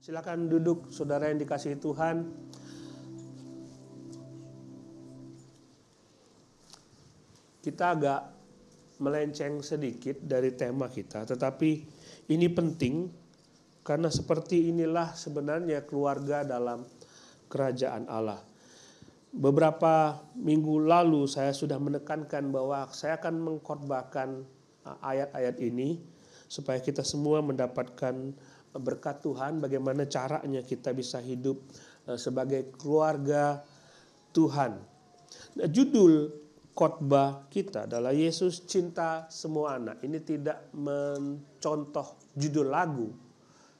Silakan duduk, saudara yang dikasihi Tuhan. Kita agak melenceng sedikit dari tema kita, tetapi ini penting karena seperti inilah sebenarnya keluarga dalam kerajaan Allah. Beberapa minggu lalu saya sudah menekankan bahwa saya akan mengkhotbahkan ayat-ayat ini supaya kita semua mendapatkan berkat Tuhan, bagaimana caranya kita bisa hidup sebagai keluarga Tuhan. Nah, judul khotbah kita adalah Yesus cinta semua anak. Ini tidak mencontoh judul lagu.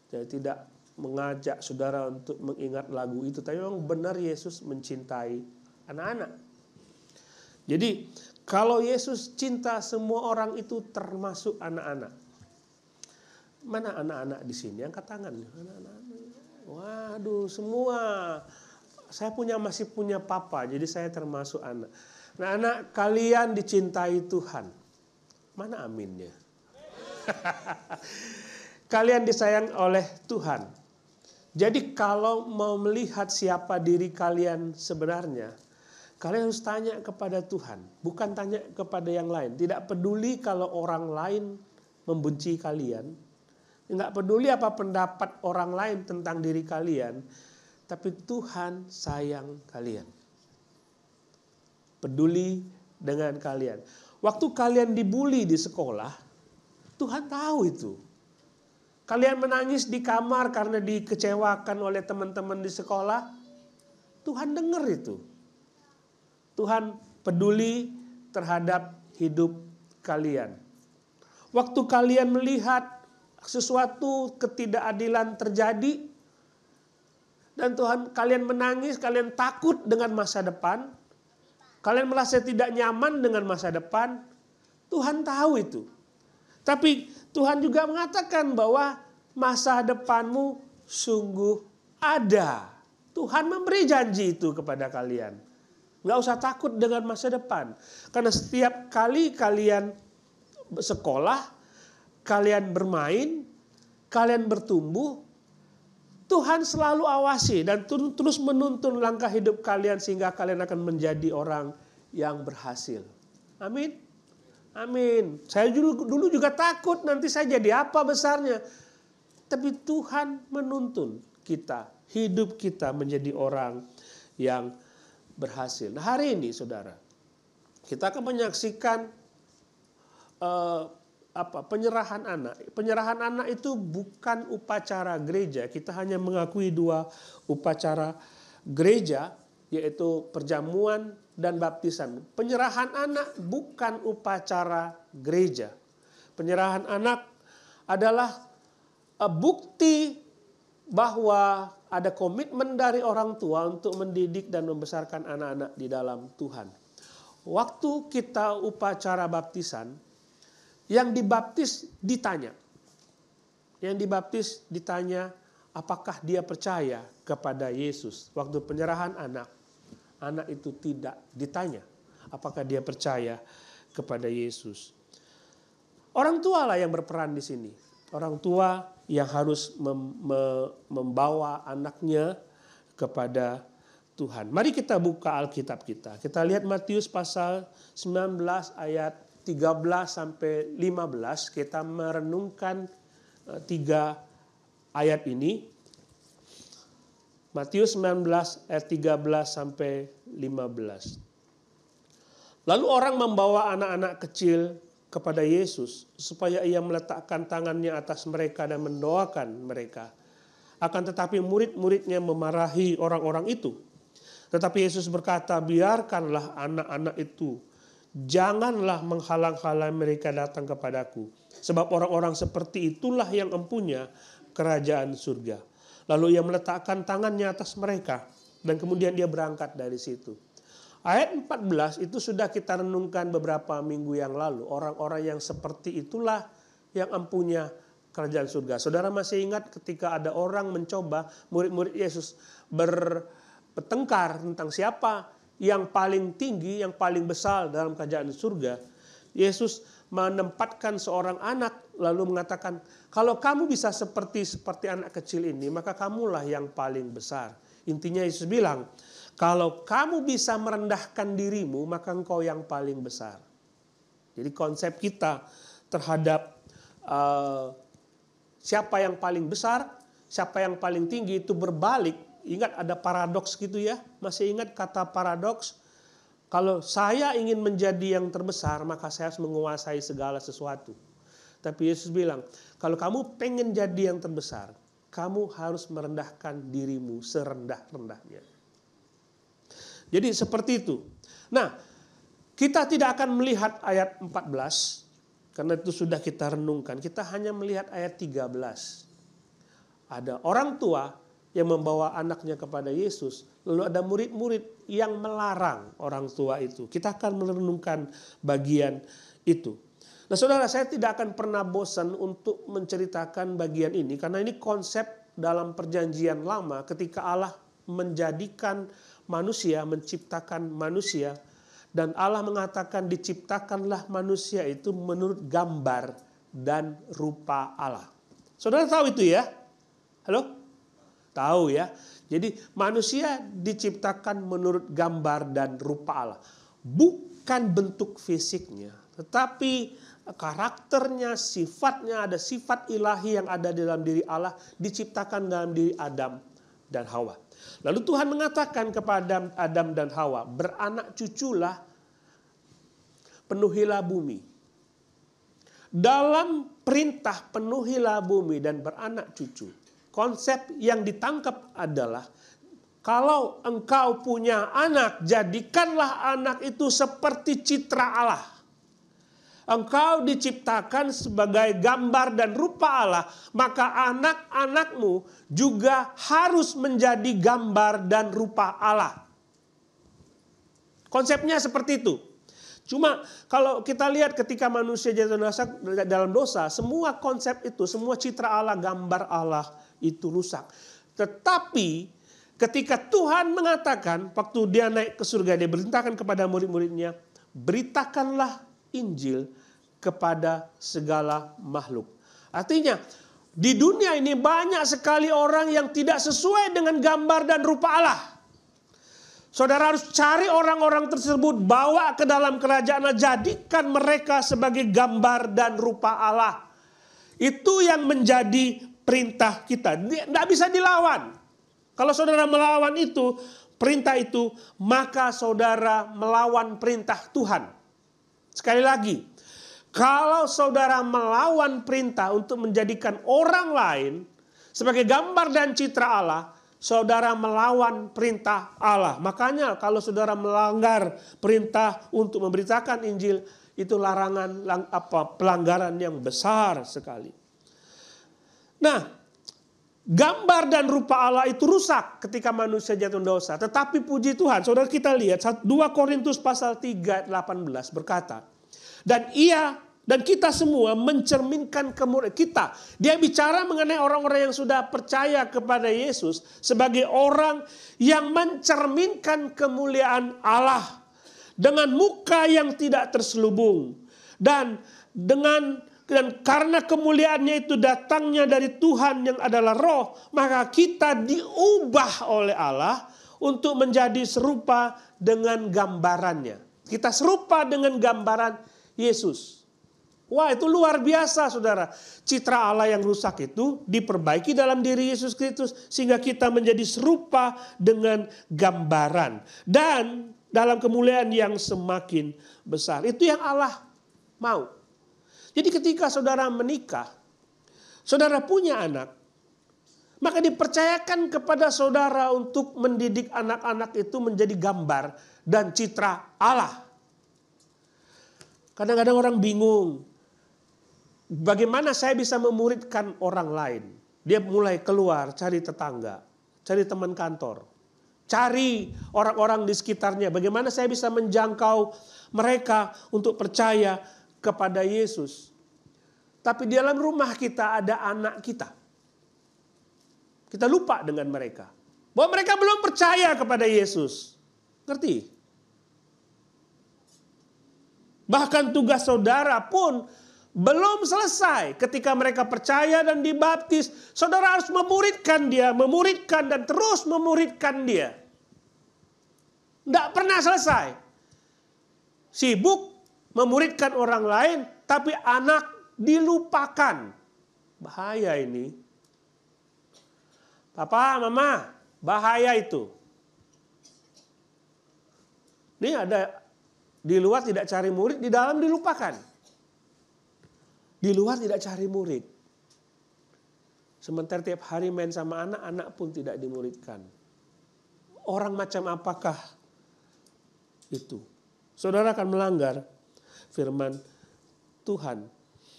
Jadi tidak mengajak saudara untuk mengingat lagu itu. Tapi memang benar Yesus mencintai anak-anak. Jadi kalau Yesus cinta semua orang itu termasuk anak-anak. Mana anak-anak di sini? Angkat tangan. Anak-anak. Waduh, semua. Saya masih punya papa, jadi saya termasuk anak. Nah, anak kalian dicintai Tuhan. Mana aminnya? Kalian disayang oleh Tuhan. Jadi kalau mau melihat siapa diri kalian sebenarnya, kalian harus tanya kepada Tuhan. Bukan tanya kepada yang lain. Tidak peduli kalau orang lain membenci kalian. Tidak peduli apa pendapat orang lain tentang diri kalian. Tapi Tuhan sayang kalian. Peduli dengan kalian. Waktu kalian dibully di sekolah, Tuhan tahu itu. Kalian menangis di kamar karena dikecewakan oleh teman-teman di sekolah, Tuhan dengar itu. Tuhan peduli terhadap hidup kalian. Waktu kalian melihat sesuatu ketidakadilan terjadi, dan kalian menangis, kalian takut dengan masa depan, kalian merasa tidak nyaman dengan masa depan, Tuhan tahu itu. Tapi Tuhan juga mengatakan bahwa masa depanmu sungguh ada. Tuhan memberi janji itu kepada kalian. Nggak usah takut dengan masa depan. Karena setiap kali kalian sekolah, kalian bermain, kalian bertumbuh, Tuhan selalu awasi dan terus menuntun langkah hidup kalian sehingga kalian akan menjadi orang yang berhasil. Amin. Amin. Saya dulu juga takut nanti saya jadi apa besarnya. Tapi Tuhan menuntun kita, hidup kita menjadi orang yang berhasil. Nah, hari ini saudara, kita akan menyaksikan penyerahan anak. Penyerahan anak itu bukan upacara gereja. Kita hanya mengakui dua upacara gereja, yaitu perjamuan dan baptisan. Penyerahan anak bukan upacara gereja. Penyerahan anak adalah bukti bahwa ada komitmen dari orang tua untuk mendidik dan membesarkan anak-anak di dalam Tuhan. Waktu kita upacara baptisan, yang dibaptis ditanya. Yang dibaptis ditanya apakah dia percaya kepada Yesus. Waktu penyerahan anak itu tidak ditanya apakah dia percaya kepada Yesus. Orang tua lah yang berperan di sini. Orang tua yang harus membawa anaknya kepada Tuhan. Mari kita buka Alkitab kita. Kita lihat Matius pasal 19 ayat 13 sampai 15, kita merenungkan 3 ayat ini. Matius 19 ayat 13 sampai 15. Lalu orang membawa anak-anak kecil kepada Yesus supaya ia meletakkan tangannya atas mereka dan mendoakan mereka. Akan tetapi murid-muridnya memarahi orang-orang itu. Tetapi Yesus berkata, biarkanlah anak-anak itu. Janganlah menghalang-halang mereka datang kepadaku. Sebab orang-orang seperti itulah yang empunya kerajaan surga. Lalu ia meletakkan tangannya atas mereka. Dan kemudian dia berangkat dari situ. Ayat 14 itu sudah kita renungkan beberapa minggu yang lalu. Orang-orang yang seperti itulah yang empunya kerajaan surga. Saudara masih ingat ketika ada orang mencoba, murid-murid Yesus bertengkar tentang siapa yang paling tinggi, yang paling besar dalam kerajaan surga. Yesus menempatkan seorang anak lalu mengatakan, kalau kamu bisa seperti anak kecil ini, maka kamulah yang paling besar. Intinya Yesus bilang, kalau kamu bisa merendahkan dirimu, maka engkau yang paling besar. Jadi konsep kita terhadap siapa yang paling besar, siapa yang paling tinggi itu berbalik. Ingat ada paradoks gitu ya, masih ingat kata paradoks? Kalau saya ingin menjadi yang terbesar, maka saya harus menguasai segala sesuatu. Tapi Yesus bilang, kalau kamu pengen jadi yang terbesar, kamu harus merendahkan dirimu serendah-rendahnya. Jadi seperti itu. Nah, kita tidak akan melihat ayat 14, karena itu sudah kita renungkan. Kita hanya melihat ayat 13. Ada orang tua yang membawa anaknya kepada Yesus. Lalu ada murid-murid yang melarang orang tua itu. Kita akan merenungkan bagian itu. Nah saudara, saya tidak akan pernah bosan untuk menceritakan bagian ini. Karena ini konsep dalam perjanjian lama ketika Allah menjadikan manusia, menciptakan manusia. Dan Allah mengatakan diciptakanlah manusia itu menurut gambar dan rupa Allah. Saudara tahu itu ya? Halo? Tahu ya. Jadi manusia diciptakan menurut gambar dan rupa Allah. Bukan bentuk fisiknya. Tetapi karakternya, sifatnya, ada sifat ilahi yang ada dalam diri Allah. Diciptakan dalam diri Adam dan Hawa. Lalu Tuhan mengatakan kepada Adam dan Hawa, beranak cuculah, penuhilah bumi. Dalam perintah penuhilah bumi dan beranak cucu, konsep yang ditangkap adalah kalau engkau punya anak, jadikanlah anak itu seperti citra Allah. Engkau diciptakan sebagai gambar dan rupa Allah, maka anak-anakmu juga harus menjadi gambar dan rupa Allah. Konsepnya seperti itu. Cuma kalau kita lihat ketika manusia jatuh dalam dosa, semua konsep itu, semua citra Allah, gambar Allah itu rusak. Tetapi ketika Tuhan mengatakan, waktu dia naik ke surga, dia berintahkan kepada murid-muridnya, beritakanlah Injil kepada segala makhluk. Artinya di dunia ini banyak sekali orang yang tidak sesuai dengan gambar dan rupa Allah. Saudara harus cari orang-orang tersebut, bawa ke dalam kerajaan Allah, jadikan mereka sebagai gambar dan rupa Allah. Itu yang menjadi perintah kita. Tidak bisa dilawan. Kalau saudara melawan itu, perintah itu, maka saudara melawan perintah Tuhan. Sekali lagi, kalau saudara melawan perintah untuk menjadikan orang lain sebagai gambar dan citra Allah, saudara melawan perintah Allah. Makanya kalau saudara melanggar perintah untuk memberitakan Injil, itu larangan, pelanggaran yang besar sekali. Nah, gambar dan rupa Allah itu rusak ketika manusia jatuh dosa. Tetapi puji Tuhan, saudara kita lihat 2 Korintus pasal 3 ayat 18 berkata, dan kita semua mencerminkan kemuliaan kita. Dia bicara mengenai orang-orang yang sudah percaya kepada Yesus sebagai orang yang mencerminkan kemuliaan Allah dengan muka yang tidak terselubung. Dan karena kemuliaannya itu datangnya dari Tuhan yang adalah Roh, maka kita diubah oleh Allah untuk menjadi serupa dengan gambarannya. Kita serupa dengan gambaran Yesus. Wah, itu luar biasa saudara. Citra Allah yang rusak itu diperbaiki dalam diri Yesus Kristus sehingga kita menjadi serupa dengan gambaran. Dan dalam kemuliaan yang semakin besar. Itu yang Allah mau. Jadi ketika saudara menikah, saudara punya anak, maka dipercayakan kepada saudara untuk mendidik anak-anak itu menjadi gambar dan citra Allah. Kadang-kadang orang bingung. Bagaimana saya bisa memuridkan orang lain? Dia mulai keluar, cari tetangga, cari teman kantor, cari orang-orang di sekitarnya. Bagaimana saya bisa menjangkau mereka untuk percaya kepada Yesus? Tapi di dalam rumah kita ada anak kita. Kita lupa dengan mereka. Bahwa mereka belum percaya kepada Yesus. Ngerti? Bahkan tugas saudara pun belum selesai. Ketika mereka percaya dan dibaptis, saudara harus memuridkan dia, memuridkan dan terus memuridkan dia. Tidak pernah selesai. Sibuk memuridkan orang lain, tapi anak dilupakan. Bahaya ini. Papa, mama, bahaya itu. Ini ada di luar tidak cari murid, di dalam dilupakan. Di luar tidak cari murid. Sementara tiap hari main sama anak, anak pun tidak dimuridkan. Orang macam apakah itu? Saudara akan melanggar firman Tuhan.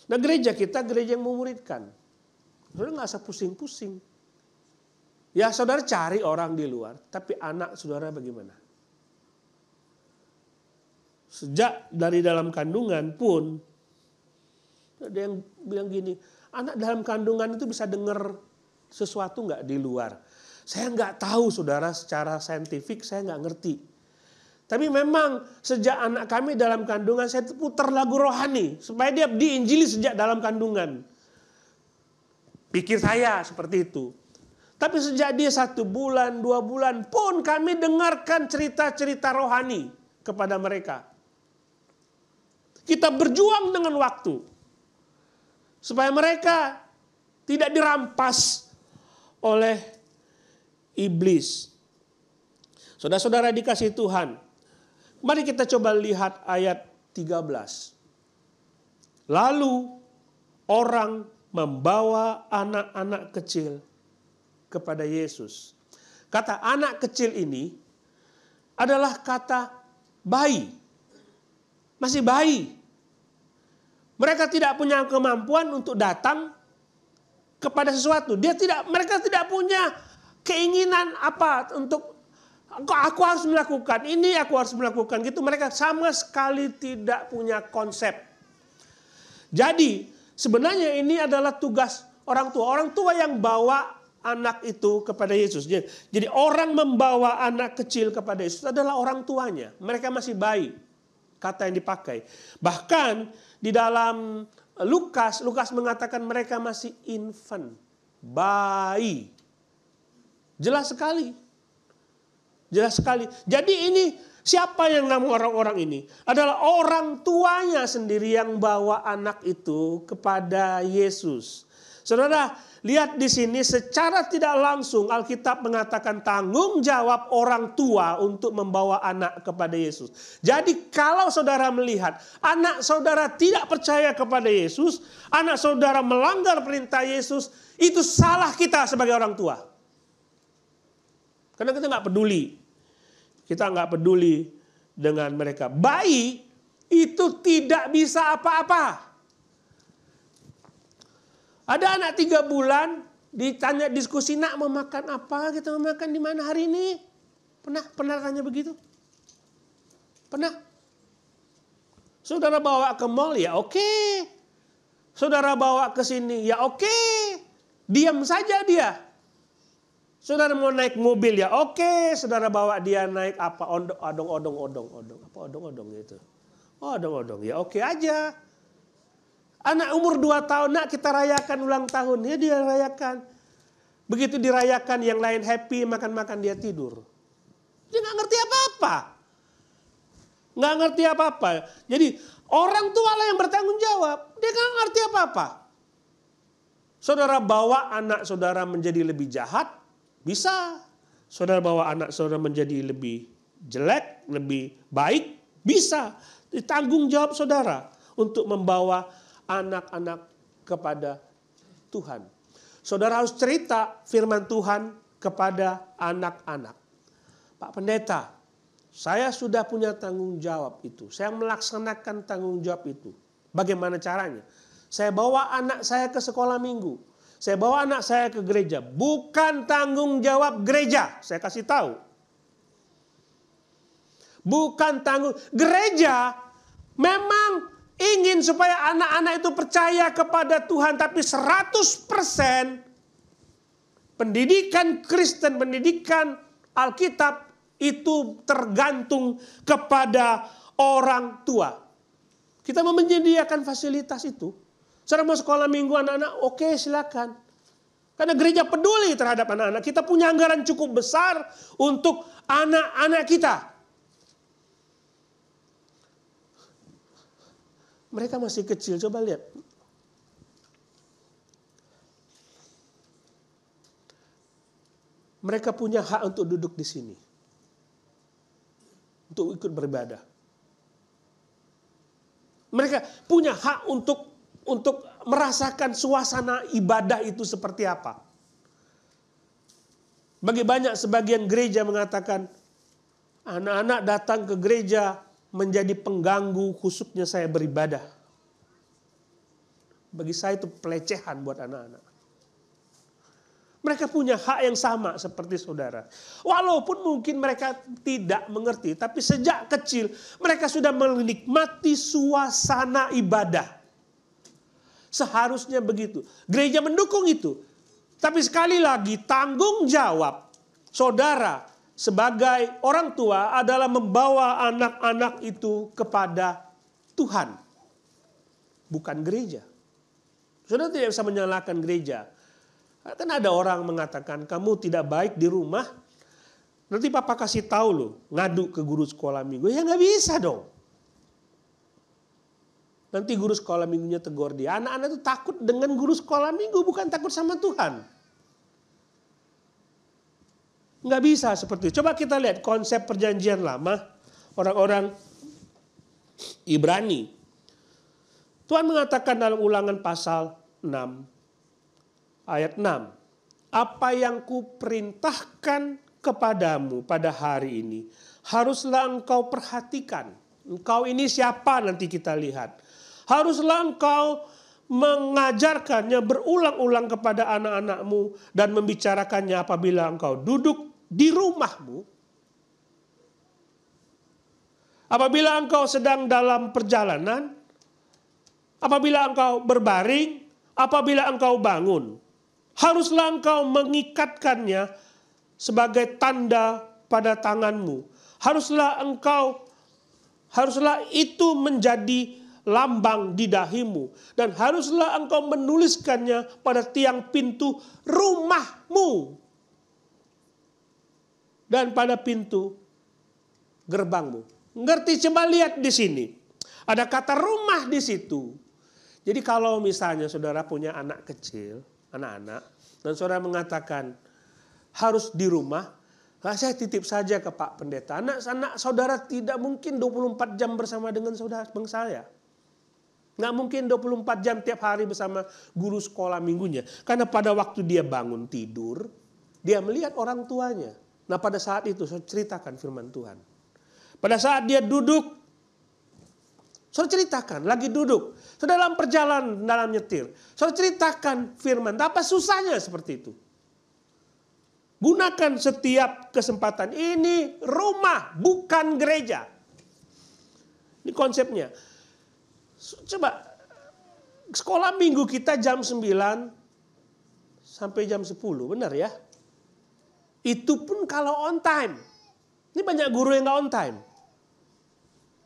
Nah, gereja kita gereja yang memuridkan. Saudara nggak usah pusing-pusing. Ya, saudara cari orang di luar, tapi anak saudara bagaimana? Sejak dari dalam kandungan pun, ada yang bilang gini, anak dalam kandungan itu bisa dengar sesuatu nggak di luar? Saya nggak tahu saudara, secara saintifik saya nggak ngerti. Tapi memang sejak anak kami dalam kandungan, saya putar lagu rohani supaya dia diinjili sejak dalam kandungan. Pikir saya seperti itu. Tapi sejak dia 1 bulan, 2 bulan pun kami dengarkan cerita-cerita rohani kepada mereka. Kita berjuang dengan waktu. Supaya mereka tidak dirampas oleh iblis. Saudara-saudara dikasih Tuhan. Mari kita coba lihat ayat 13. Lalu orang membawa anak-anak kecil kepada Yesus. Kata anak kecil ini adalah kata bayi. Masih bayi. Mereka tidak punya kemampuan untuk datang kepada sesuatu. Mereka tidak punya keinginan apa untuk aku harus melakukan ini, aku harus melakukan gitu. Mereka sama sekali tidak punya konsep. Jadi sebenarnya ini adalah tugas orang tua. Orang tua yang bawa anak itu kepada Yesus. Jadi orang membawa anak kecil kepada Yesus adalah orang tuanya. Mereka masih bayi. Kata yang dipakai. Bahkan di dalam Lukas mengatakan mereka masih infant. Bayi. Jelas sekali. Jelas sekali. Jadi ini siapa yang nama orang-orang ini? Adalah orang tuanya sendiri yang bawa anak itu kepada Yesus. Saudara, lihat di sini secara tidak langsung Alkitab mengatakan tanggung jawab orang tua untuk membawa anak kepada Yesus. Jadi kalau saudara melihat anak saudara tidak percaya kepada Yesus, anak saudara melanggar perintah Yesus, itu salah kita sebagai orang tua. Karena kita nggak peduli. Kita nggak peduli dengan mereka. Bayi itu tidak bisa apa-apa. Ada anak 3 bulan ditanya diskusi, nak mau makan apa? Kita mau makan di mana hari ini? Pernah tanya begitu? Pernah? Saudara bawa ke mall, ya oke. Saudara bawa ke sini, ya oke. Diam saja dia. Saudara mau naik mobil, ya oke. Saudara bawa dia naik apa? Odong-odong. Apa odong-odong itu? Odong-odong, ya oke aja. Anak umur 2 tahun, nak kita rayakan ulang tahun. Ya dia rayakan. Begitu dirayakan yang lain happy, makan-makan dia tidur. Dia gak ngerti apa-apa. Gak ngerti apa-apa. Jadi orang tua lah yang bertanggung jawab. Dia gak ngerti apa-apa. Saudara bawa anak saudara menjadi lebih jahat, bisa. Saudara bawa anak saudara menjadi lebih jelek, lebih baik, bisa. Ditanggung jawab saudara untuk membawa anak-anak kepada Tuhan. Saudara harus cerita firman Tuhan kepada anak-anak. Pak Pendeta, saya sudah punya tanggung jawab itu. Saya melaksanakan tanggung jawab itu. Bagaimana caranya? Saya bawa anak saya ke sekolah minggu. Saya bawa anak saya ke gereja. Bukan tanggung jawab gereja. Saya kasih tahu. Bukan tanggung. Gereja memang ingin supaya anak-anak itu percaya kepada Tuhan. Tapi 100% pendidikan Kristen, pendidikan Alkitab itu tergantung kepada orang tua. Kita mau menyediakan fasilitas itu. Saudara mau sekolah minggu anak-anak, oke silakan. Karena gereja peduli terhadap anak-anak. Kita punya anggaran cukup besar untuk anak-anak kita. Mereka masih kecil, coba lihat. Mereka punya hak untuk duduk di sini. Untuk ikut beribadah. Mereka punya hak untuk merasakan suasana ibadah itu seperti apa. Bagi banyak sebagian gereja mengatakan, anak-anak datang ke gereja menjadi pengganggu khususnya saya beribadah. Bagi saya itu pelecehan buat anak-anak. Mereka punya hak yang sama seperti saudara. Walaupun mungkin mereka tidak mengerti, tapi sejak kecil mereka sudah menikmati suasana ibadah. Seharusnya begitu. Gereja mendukung itu. Tapi sekali lagi tanggung jawab saudara sebagai orang tua adalah membawa anak-anak itu kepada Tuhan. Bukan gereja. Saudara tidak bisa menyalahkan gereja. Kan ada orang mengatakan kamu tidak baik di rumah. Nanti papa kasih tahu loh, ngadu ke guru sekolah minggu. Ya nggak bisa dong. Nanti guru sekolah minggunya tegur dia. Anak-anak itu takut dengan guru sekolah minggu, bukan takut sama Tuhan. Nggak bisa seperti itu. Coba kita lihat konsep perjanjian lama. Orang-orang Ibrani. Tuhan mengatakan dalam Ulangan pasal 6. Ayat 6. Apa yang kuperintahkan kepadamu pada hari ini, haruslah engkau perhatikan. Engkau ini siapa nanti kita lihat. Haruslah engkau mengajarkannya berulang-ulang kepada anak-anakmu dan membicarakannya apabila engkau duduk di rumahmu. Apabila engkau sedang dalam perjalanan, apabila engkau berbaring, apabila engkau bangun. Haruslah engkau mengikatkannya sebagai tanda pada tanganmu. Haruslah itu menjadi lambang di dahimu. Dan haruslah engkau menuliskannya pada tiang pintu rumahmu. Dan pada pintu gerbangmu. Ngerti? Coba lihat di sini. Ada kata rumah di situ. Jadi kalau misalnya saudara punya anak kecil, anak-anak, dan saudara mengatakan harus di rumah, saya titip saja ke Pak Pendeta. Anak-anak saudara tidak mungkin 24 jam bersama dengan saudara bang saya. Nggak mungkin 24 jam tiap hari bersama guru sekolah minggunya. Karena pada waktu dia bangun tidur, dia melihat orang tuanya. Nah pada saat itu saya ceritakan firman Tuhan. Pada saat dia duduk, saudara ceritakan, lagi duduk. Saudara dalam perjalanan, dalam nyetir. Saudara ceritakan firman. Apa susahnya seperti itu? Gunakan setiap kesempatan. Ini rumah, bukan gereja. Ini konsepnya. Coba, sekolah minggu kita jam 9 sampai jam 10, benar ya? Itu pun kalau on time. Ini banyak guru yang nggak on time.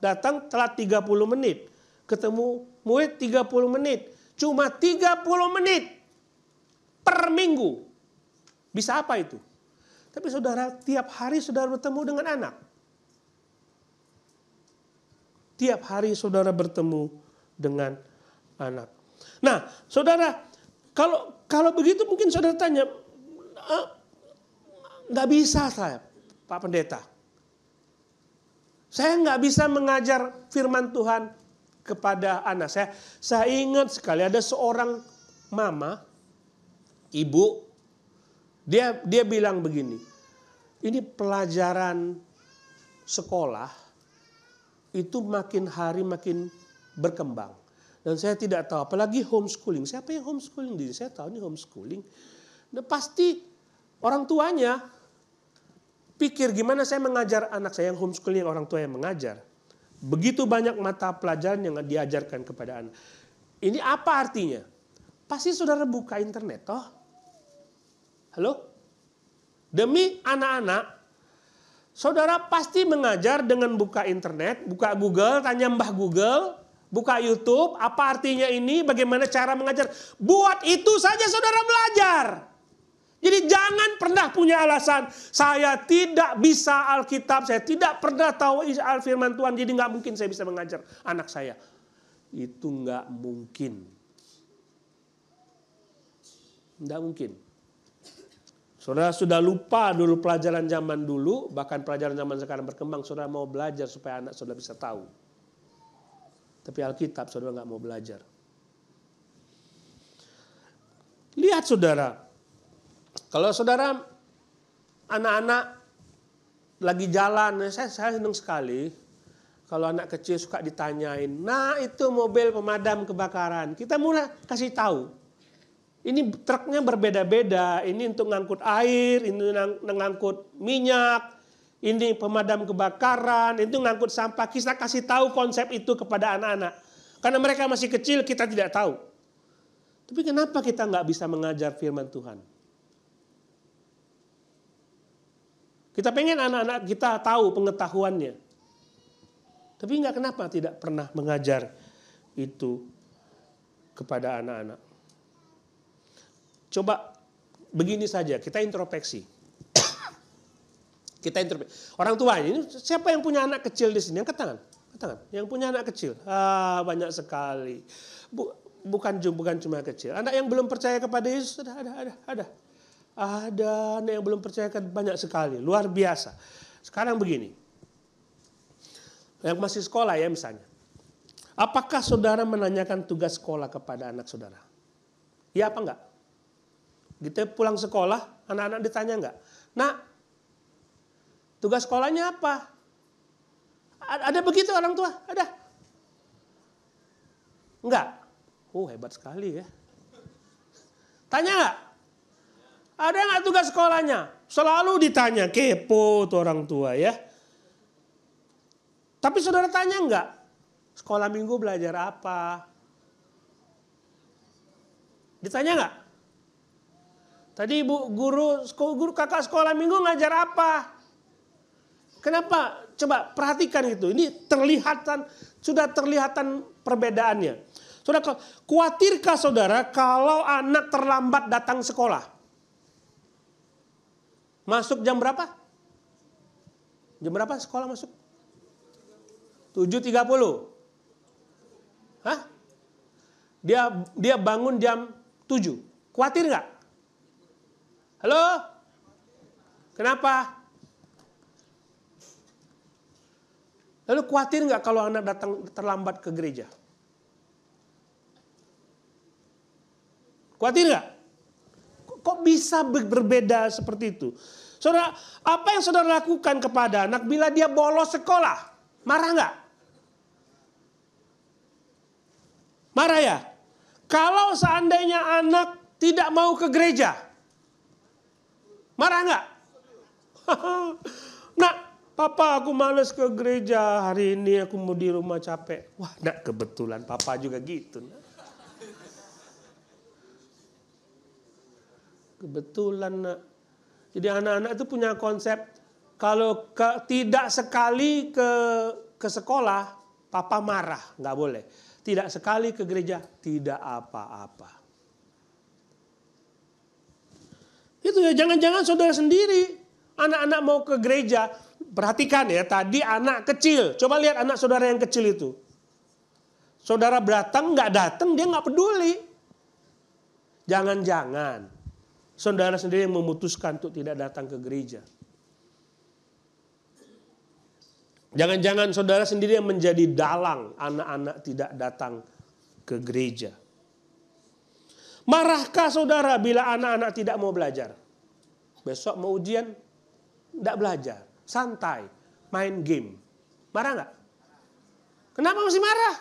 Datang telat 30 menit. Ketemu murid 30 menit. Cuma 30 menit per minggu. Bisa apa itu? Tapi saudara, tiap hari saudara bertemu dengan anak. Tiap hari saudara bertemu dengan anak. Nah, saudara, kalau begitu mungkin saudara tanya, nggak bisa saya, Pak Pendeta. Saya nggak bisa mengajar firman Tuhan kepada anak saya. Saya ingat sekali ada seorang mama, ibu, dia bilang begini, ini pelajaran sekolah itu makin hari makin berkembang. Dan saya tidak tahu, apalagi homeschooling. Siapa yang homeschooling? Saya tahu ini homeschooling. Nah, pasti orang tuanya pikir gimana saya mengajar anak saya yang homeschooling, orang tua yang mengajar. Begitu banyak mata pelajaran yang diajarkan kepada anak. Ini apa artinya? Pasti saudara buka internet toh. Halo? Demi anak-anak, saudara pasti mengajar dengan buka internet, buka Google, tanya Mbah Google, buka YouTube, apa artinya ini, bagaimana cara mengajar. Buat itu saja saudara belajar. Jadi jangan pernah punya alasan, saya tidak bisa Alkitab, saya tidak pernah tahu firman Tuhan, jadi nggak mungkin saya bisa mengajar anak saya. Itu nggak mungkin. Nggak mungkin. Saudara sudah lupa dulu pelajaran zaman dulu, bahkan pelajaran zaman sekarang berkembang, saudara mau belajar supaya anak saudara bisa tahu. Tapi Alkitab saudara nggak mau belajar. Lihat saudara, kalau saudara anak-anak lagi jalan, saya senang sekali kalau anak kecil suka ditanyain, nah itu mobil pemadam kebakaran, kita mulai kasih tahu. Ini truknya berbeda-beda, ini untuk ngangkut air, ini ngangkut minyak, ini pemadam kebakaran, itu ngangkut sampah. Kita kasih tahu konsep itu kepada anak-anak. Karena mereka masih kecil, kita tidak tahu. Tapi kenapa kita nggak bisa mengajar firman Tuhan? Kita pengen anak-anak kita tahu pengetahuannya. Tapi kenapa tidak pernah mengajar itu kepada anak-anak? Coba begini saja, kita introspeksi. Orang tua ini, siapa yang punya anak kecil di sini? Angkat tangan. Yang punya anak kecil, banyak sekali. Bukan cuma kecil. Anak yang belum percaya kepada Yesus, ada. Ada anak yang belum percaya, banyak sekali, luar biasa. Sekarang begini, yang masih sekolah ya misalnya. Apakah saudara menanyakan tugas sekolah kepada anak saudara? Ya apa enggak? Kita pulang sekolah, anak-anak ditanya enggak? Nah, tugas sekolahnya apa? Ada begitu orang tua? Ada? Enggak? Hebat sekali ya. Tanya enggak? Ada enggak tugas sekolahnya? Selalu ditanya, kepo tuh orang tua ya. Tapi saudara tanya enggak? Sekolah minggu belajar apa? Ditanya enggak? Tadi guru kakak sekolah minggu ngajar apa? Kenapa? Coba perhatikan itu. Ini sudah terlihatan perbedaannya. Saudara, khawatirkah saudara kalau anak terlambat datang sekolah? Masuk jam berapa? Jam berapa sekolah masuk? 7.30. Hah? Dia bangun jam 7. Khawatir nggak? Halo? Kenapa? Lalu khawatir nggak kalau anak datang terlambat ke gereja? Khawatir nggak? Kok bisa berbeda seperti itu? Saudara, apa yang saudara lakukan kepada anak bila dia bolos sekolah? Marah nggak? Marah ya? Kalau seandainya anak tidak mau ke gereja, marah nggak? Nak, papa aku males ke gereja hari ini, aku mau di rumah capek. Wah, nak kebetulan papa juga gitu. Nak. Kebetulan nak. Jadi anak-anak itu punya konsep, kalau tidak sekali ke sekolah, papa marah, nggak boleh. Tidak sekali ke gereja, tidak apa-apa. Itu ya, jangan-jangan saudara sendiri, anak-anak mau ke gereja, perhatikan ya, tadi anak kecil, coba lihat anak saudara yang kecil itu. Saudara datang, nggak datang, dia nggak peduli. Jangan-jangan saudara sendiri yang memutuskan untuk tidak datang ke gereja. Jangan-jangan saudara sendiri yang menjadi dalang anak-anak tidak datang ke gereja. Marahkah saudara bila anak-anak tidak mau belajar? Besok mau ujian, tidak belajar, santai, main game. Marah nggak? Kenapa masih marah?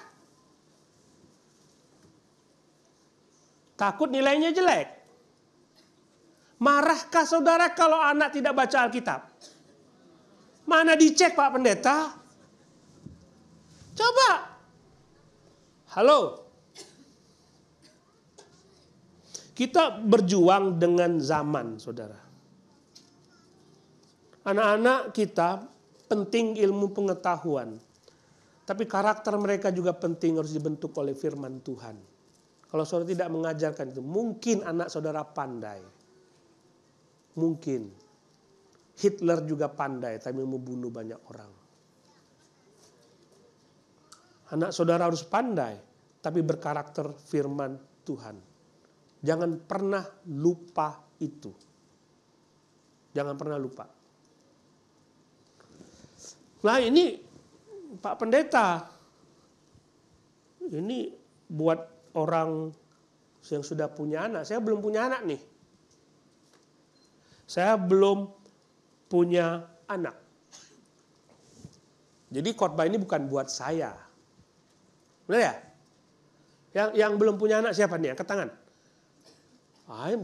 Takut nilainya jelek. Marahkah saudara kalau anak tidak baca Alkitab? Mana dicek Pak Pendeta? Coba. Halo. Kita berjuang dengan zaman, saudara. Anak-anak kita penting ilmu pengetahuan. Tapi karakter mereka juga penting, harus dibentuk oleh firman Tuhan. Kalau saudara tidak mengajarkan itu, mungkin anak saudara pandai. Mungkin. Hitler juga pandai, tapi membunuh banyak orang. Anak saudara harus pandai, tapi berkarakter firman Tuhan. Jangan pernah lupa itu. Jangan pernah lupa. Nah ini Pak Pendeta, ini buat orang yang sudah punya anak. Saya belum punya anak nih. Saya belum punya anak. Jadi khotbah ini bukan buat saya. Benar ya? Yang belum punya anak siapa nih? Angkat tangan.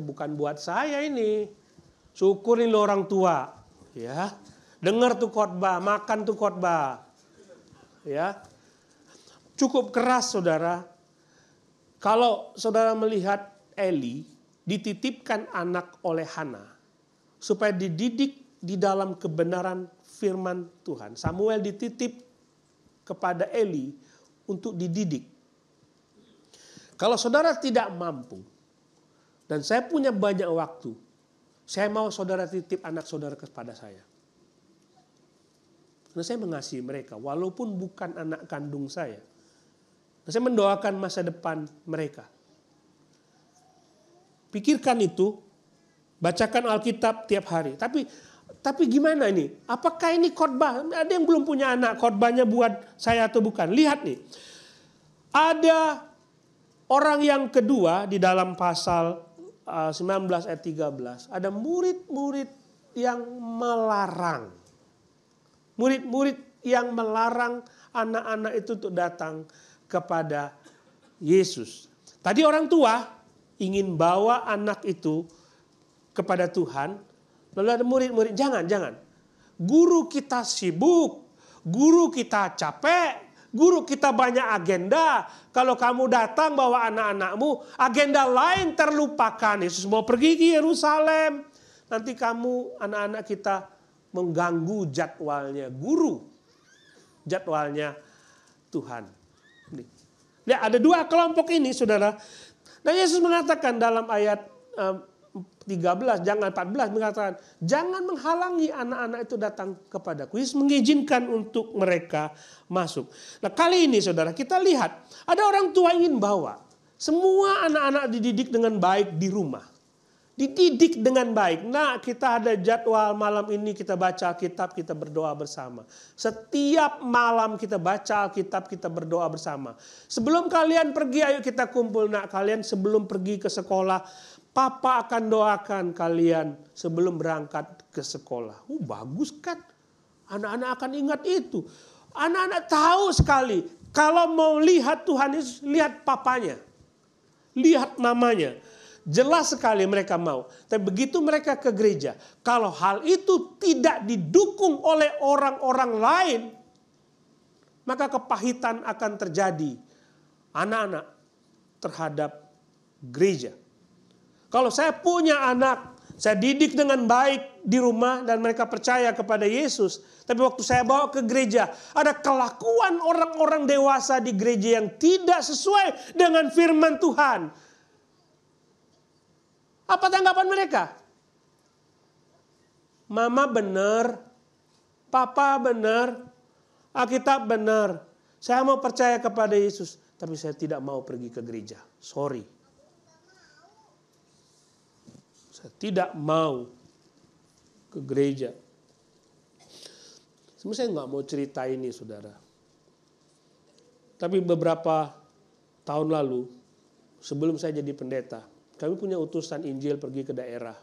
Bukan buat saya ini. Syukurin lo orang tua. Ya. Dengar tuh khotbah, makan tuh khotbah. Ya. Cukup keras saudara. Kalau saudara melihat Eli dititipkan anak oleh Hana supaya dididik di dalam kebenaran firman Tuhan. Samuel dititip kepada Eli untuk dididik. Kalau saudara tidak mampu dan saya punya banyak waktu, saya mau saudara titip anak saudara kepada saya. Karena saya mengasihi mereka walaupun bukan anak kandung saya. Saya mendoakan masa depan mereka. Pikirkan itu, bacakan Alkitab tiap hari. Tapi gimana ini? Apakah ini khotbah? Ada yang belum punya anak, khotbahnya buat saya atau bukan? Lihat nih. Ada orang yang kedua di dalam pasal 19 ayat 13. Ada murid-murid yang melarang. Murid-murid yang melarang anak-anak itu untuk datang kepada Yesus. Tadi orang tua ingin bawa anak itu kepada Tuhan. Lalu ada murid-murid, jangan. Guru kita sibuk, guru kita capek, guru kita banyak agenda. Kalau kamu datang bawa anak-anakmu, agenda lain terlupakan. Yesus mau pergi ke Yerusalem. Nanti kamu, anak-anak kita mengganggu jadwalnya guru. Jadwalnya Tuhan. Ya, ada dua kelompok ini saudara. Dan Yesus mengatakan dalam ayat 13, jangan 14 mengatakan, jangan menghalangi anak-anak itu datang kepadaku. Yesus mengizinkan untuk mereka masuk. Nah kali ini saudara kita lihat, ada orang tua ingin bawa. Semua anak-anak dididik dengan baik di rumah. Dididik dengan baik. Nah kita ada jadwal malam ini kita baca Alkitab, kita berdoa bersama. Setiap malam kita baca Alkitab, kita berdoa bersama. Sebelum kalian pergi, ayo kita kumpul. Nak kalian sebelum pergi ke sekolah, Papa akan doakan kalian sebelum berangkat ke sekolah. Bagus kan? Anak-anak akan ingat itu. Anak-anak tahu sekali. Kalau mau lihat Tuhan Yesus, lihat papanya. Lihat mamanya. Jelas sekali mereka mau. Tapi begitu mereka ke gereja, kalau hal itu tidak didukung oleh orang-orang lain, maka kepahitan akan terjadi anak-anak terhadap gereja. Kalau saya punya anak, saya didik dengan baik di rumah dan mereka percaya kepada Yesus. Tapi waktu saya bawa ke gereja, ada kelakuan orang-orang dewasa di gereja yang tidak sesuai dengan firman Tuhan. Apa tanggapan mereka? Mama benar, Papa benar, Alkitab benar. Saya mau percaya kepada Yesus, tapi saya tidak mau pergi ke gereja. Sorry. Saya tidak mau ke gereja. Sebenarnya saya nggak mau cerita ini, saudara. Tapi beberapa tahun lalu, sebelum saya jadi pendeta, kami punya utusan Injil pergi ke daerah.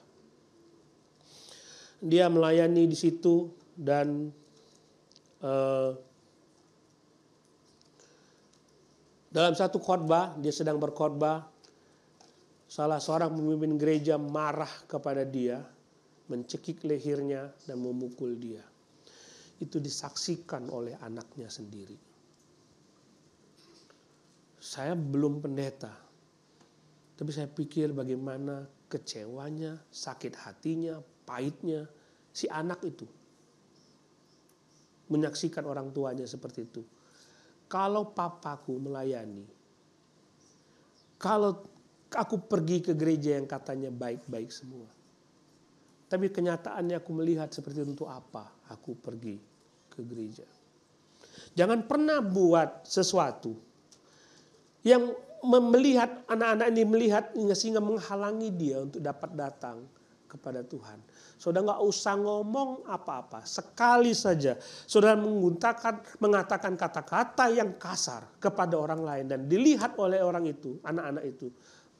Dia melayani di situ dan dalam satu khotbah, dia sedang berkhotbah, salah seorang pemimpin gereja marah kepada dia, mencekik lehernya dan memukul dia. Itu disaksikan oleh anaknya sendiri. Saya belum pendeta. Tapi saya pikir bagaimana kecewanya, sakit hatinya, pahitnya si anak itu. Menyaksikan orang tuanya seperti itu. kalau papaku melayani, kalau aku pergi ke gereja yang katanya baik-baik semua, tapi kenyataannya aku melihat seperti untuk apa aku pergi ke gereja. Jangan pernah buat sesuatu yang melihat anak-anak ini melihat sehingga menghalangi dia untuk dapat datang kepada Tuhan. Saudara nggak usah ngomong apa-apa. Sekali saja saudara mengatakan kata-kata yang kasar kepada orang lain dan dilihat oleh orang itu, anak-anak itu,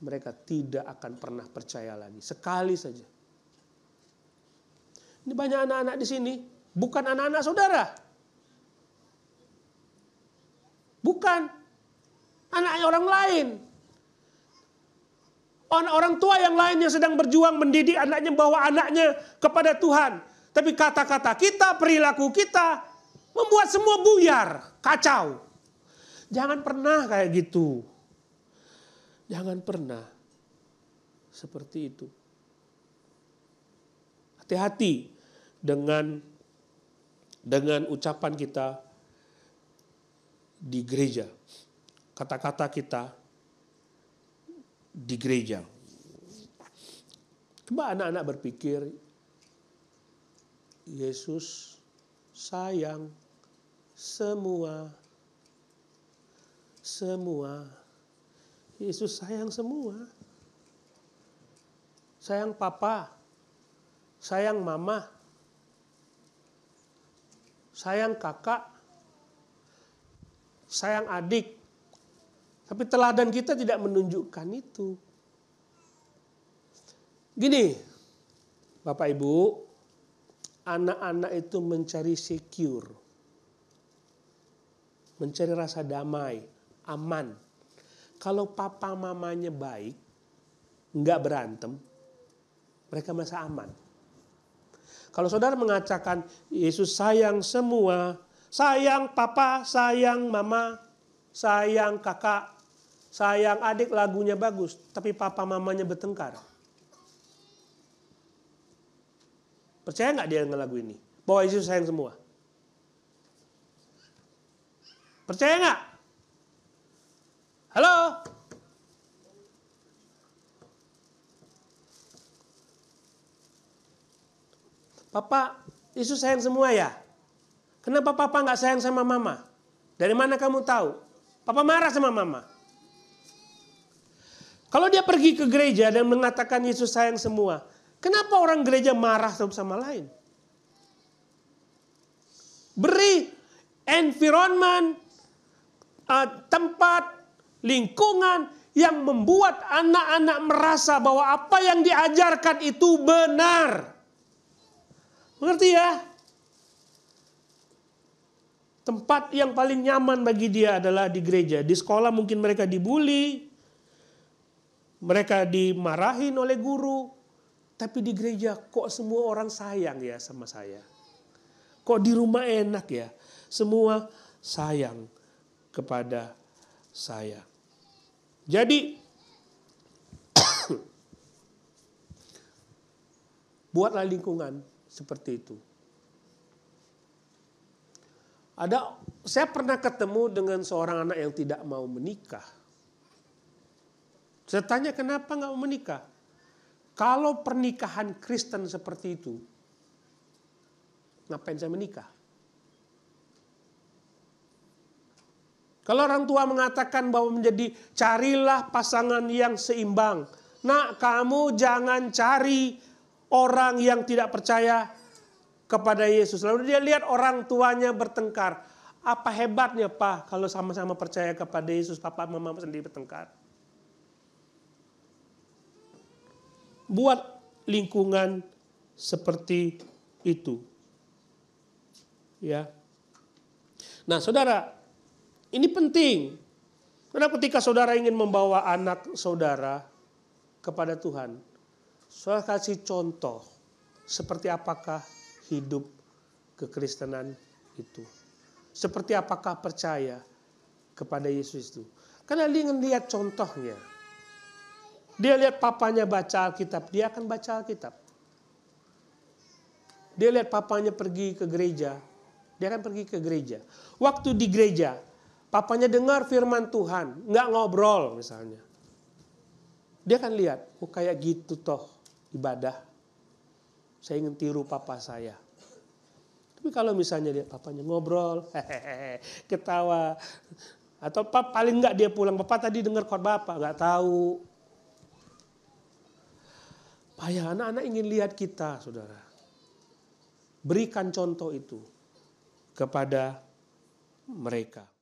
mereka tidak akan pernah percaya lagi. Sekali saja. Ini banyak anak-anak di sini, bukan anak-anak saudara. Bukan anaknya orang lain. Orang tua yang lain yang sedang berjuang mendidik anaknya, bawa anaknya kepada Tuhan. Tapi kata-kata kita, perilaku kita membuat semua buyar, kacau. Jangan pernah kayak gitu. Jangan pernah seperti itu. Hati-hati dengan ucapan kita di gereja. Kata-kata kita di gereja. Coba anak-anak berpikir, Yesus sayang semua. Yesus sayang semua. Sayang papa, sayang mama, sayang kakak, sayang adik. Tapi teladan kita tidak menunjukkan itu. Gini, Bapak Ibu, anak-anak itu mencari secure. Mencari rasa damai, aman. Kalau papa mamanya baik, enggak berantem, mereka merasa aman. Kalau saudara mengatakan Yesus sayang semua, sayang papa, sayang mama, sayang kakak, sayang adik, lagunya bagus, tapi papa mamanya bertengkar. Percaya nggak dia dengan lagu ini? Bahwa Yesus sayang semua. Percaya nggak? Halo? Papa, Yesus sayang semua ya? Kenapa papa nggak sayang sama mama? Dari mana kamu tahu? Papa marah sama mama. Kalau dia pergi ke gereja dan mengatakan Yesus sayang semua, kenapa orang gereja marah satu sama lain? Beri environment, tempat, lingkungan yang membuat anak-anak merasa bahwa apa yang diajarkan itu benar. Mengerti ya? Tempat yang paling nyaman bagi dia adalah di gereja. Di sekolah mungkin mereka dibully, mereka dimarahin oleh guru. Tapi di gereja kok semua orang sayang ya sama saya. Kok di rumah enak ya, semua sayang kepada saya. Jadi buatlah lingkungan seperti itu. Saya pernah ketemu dengan seorang anak yang tidak mau menikah. Saya tanya kenapa nggak mau menikah? Kalau pernikahan Kristen seperti itu, ngapain saya menikah? Kalau orang tua mengatakan bahwa carilah pasangan yang seimbang. Nak, kamu jangan cari orang yang tidak percaya kepada Yesus. Lalu dia lihat orang tuanya bertengkar. Apa hebatnya Pak kalau sama-sama percaya kepada Yesus, papa mama sendiri bertengkar? Buat lingkungan seperti itu. Ya. Nah, saudara, ini penting. Karena ketika saudara ingin membawa anak saudara kepada Tuhan, saudara kasih contoh seperti apakah hidup kekristenan itu. Seperti apakah percaya kepada Yesus itu. Karena dia lihat contohnya. Dia lihat papanya baca Alkitab, dia akan baca Alkitab. Dia lihat papanya pergi ke gereja, dia akan pergi ke gereja. Waktu di gereja, papanya dengar firman Tuhan, nggak ngobrol misalnya. Dia akan lihat, oh kayak gitu toh ibadah. Saya ingin tiru papa saya. Tapi kalau misalnya dia papanya ngobrol, ketawa. Atau paling nggak dia pulang, Bapak tadi dengar khotbah apa? Nggak tahu. Ya, anak-anak ingin lihat kita, saudara. Berikan contoh itu kepada mereka.